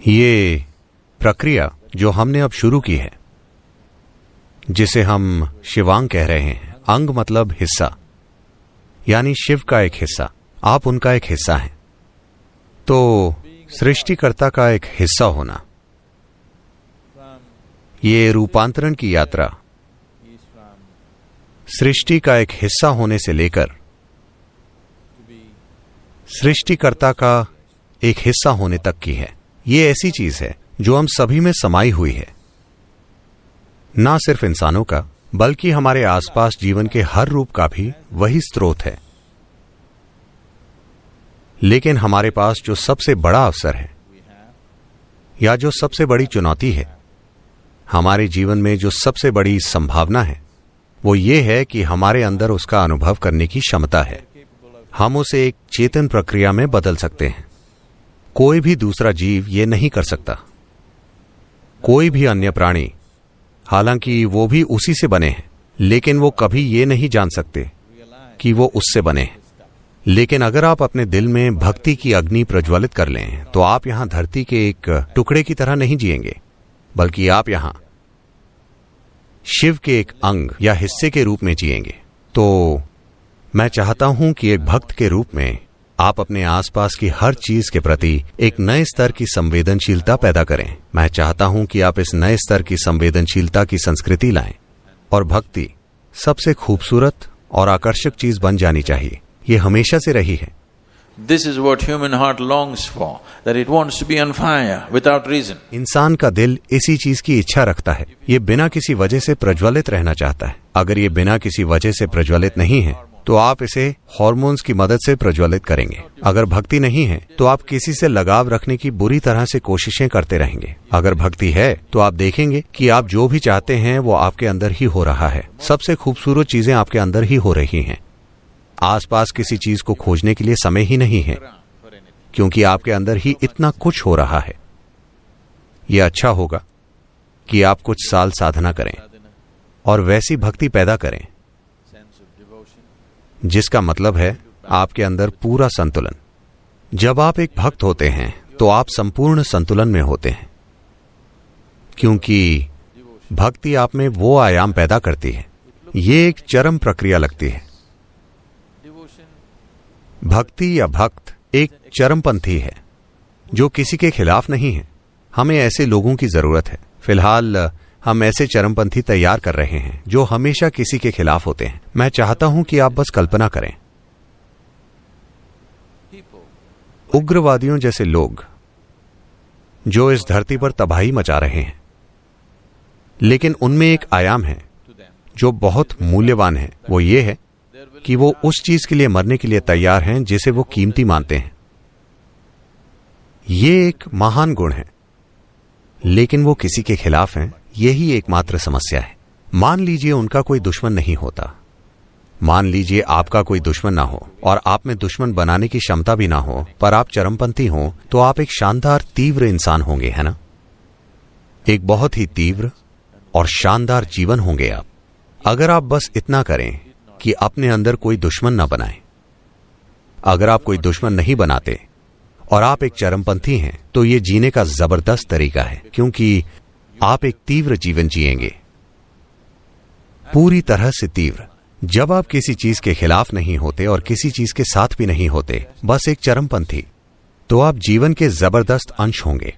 ये प्रक्रिया जो हमने अब शुरू की है, जिसे हम शिवांग कह रहे हैं, अंग मतलब हिस्सा, यानी शिव का एक हिस्सा, आप उनका एक हिस्सा हैं। तो सृष्टिकर्ता का एक हिस्सा होना, ये रूपांतरण की यात्रा सृष्टि का एक हिस्सा होने से लेकर सृष्टिकर्ता का एक हिस्सा होने तक की है। ये ऐसी चीज है जो हम सभी में समाई हुई है, ना सिर्फ इंसानों का बल्कि हमारे आसपास जीवन के हर रूप का भी वही स्रोत है। लेकिन हमारे पास जो सबसे बड़ा अवसर है या जो सबसे बड़ी चुनौती है, हमारे जीवन में जो सबसे बड़ी संभावना है, वो ये है कि हमारे अंदर उसका अनुभव करने की क्षमता है। हम उसे एक चेतन प्रक्रिया में बदल सकते हैं। कोई भी दूसरा जीव ये नहीं कर सकता, कोई भी अन्य प्राणी, हालांकि वो भी उसी से बने हैं, लेकिन वो कभी ये नहीं जान सकते कि वो उससे बने हैं। लेकिन अगर आप अपने दिल में भक्ति की अग्नि प्रज्वलित कर लें तो आप यहां धरती के एक टुकड़े की तरह नहीं जिएंगे, बल्कि आप यहां शिव के एक अंग या हिस्से के रूप में जिएंगे। तो मैं चाहता हूं कि एक भक्त के रूप में आप अपने आसपास की हर चीज के प्रति एक नए स्तर की संवेदनशीलता पैदा करें। मैं चाहता हूं कि आप इस नए स्तर की संवेदनशीलता की संस्कृति लाएं, और भक्ति सबसे खूबसूरत और आकर्षक चीज बन जानी चाहिए। ये हमेशा से रही है। This is what human heart longs for, that it wants to be on fire without reason. इंसान का दिल इसी चीज की इच्छा रखता है, ये बिना किसी वजह से प्रज्वलित रहना चाहता है। अगर ये बिना किसी वजह से प्रज्वलित नहीं है तो आप इसे हार्मोन्स की मदद से प्रज्वलित करेंगे। अगर भक्ति नहीं है तो आप किसी से लगाव रखने की बुरी तरह से कोशिशें करते रहेंगे। अगर भक्ति है तो आप देखेंगे कि आप जो भी चाहते हैं वो आपके अंदर ही हो रहा है। सबसे खूबसूरत चीजें आपके अंदर ही हो रही हैं। आसपास किसी चीज को खोजने के लिए समय ही नहीं है, क्योंकि आपके अंदर ही इतना कुछ हो रहा है। यह अच्छा होगा कि आप कुछ साल साधना करें और वैसी भक्ति पैदा करें जिसका मतलब है आपके अंदर पूरा संतुलन। जब आप एक भक्त होते हैं तो आप संपूर्ण संतुलन में होते हैं, क्योंकि भक्ति आप में वो आयाम पैदा करती है। ये एक चरम प्रक्रिया लगती है। भक्ति या भक्त एक चरमपंथी है जो किसी के खिलाफ नहीं है। हमें ऐसे लोगों की जरूरत है। फिलहाल हम ऐसे चरमपंथी तैयार कर रहे हैं जो हमेशा किसी के खिलाफ होते हैं। मैं चाहता हूं कि आप बस कल्पना करें, उग्रवादियों जैसे लोग जो इस धरती पर तबाही मचा रहे हैं, लेकिन उनमें एक आयाम है जो बहुत मूल्यवान है। वो ये है कि वो उस चीज के लिए मरने के लिए तैयार हैं जिसे वो कीमती मानते हैं। ये एक महान गुण है, लेकिन वो किसी के खिलाफ हैं। यही एकमात्र समस्या है। मान लीजिए उनका कोई दुश्मन नहीं होता, मान लीजिए आपका कोई दुश्मन ना हो और आप में दुश्मन बनाने की क्षमता भी ना हो, पर आप चरमपंथी हो, तो आप एक शानदार तीव्र इंसान होंगे, है ना? एक बहुत ही तीव्र और शानदार जीवन होंगे आप, अगर आप बस इतना करें कि अपने अंदर कोई दुश्मन ना बनाए। अगर आप कोई दुश्मन नहीं बनाते और आप एक चरमपंथी हैं, तो ये जीने का जबरदस्त तरीका है, क्योंकि आप एक तीव्र जीवन जिएंगे, पूरी तरह से तीव्र। जब आप किसी चीज के खिलाफ नहीं होते और किसी चीज के साथ भी नहीं होते, बस एक चरमपंथी, तो आप जीवन के जबरदस्त अंश होंगे।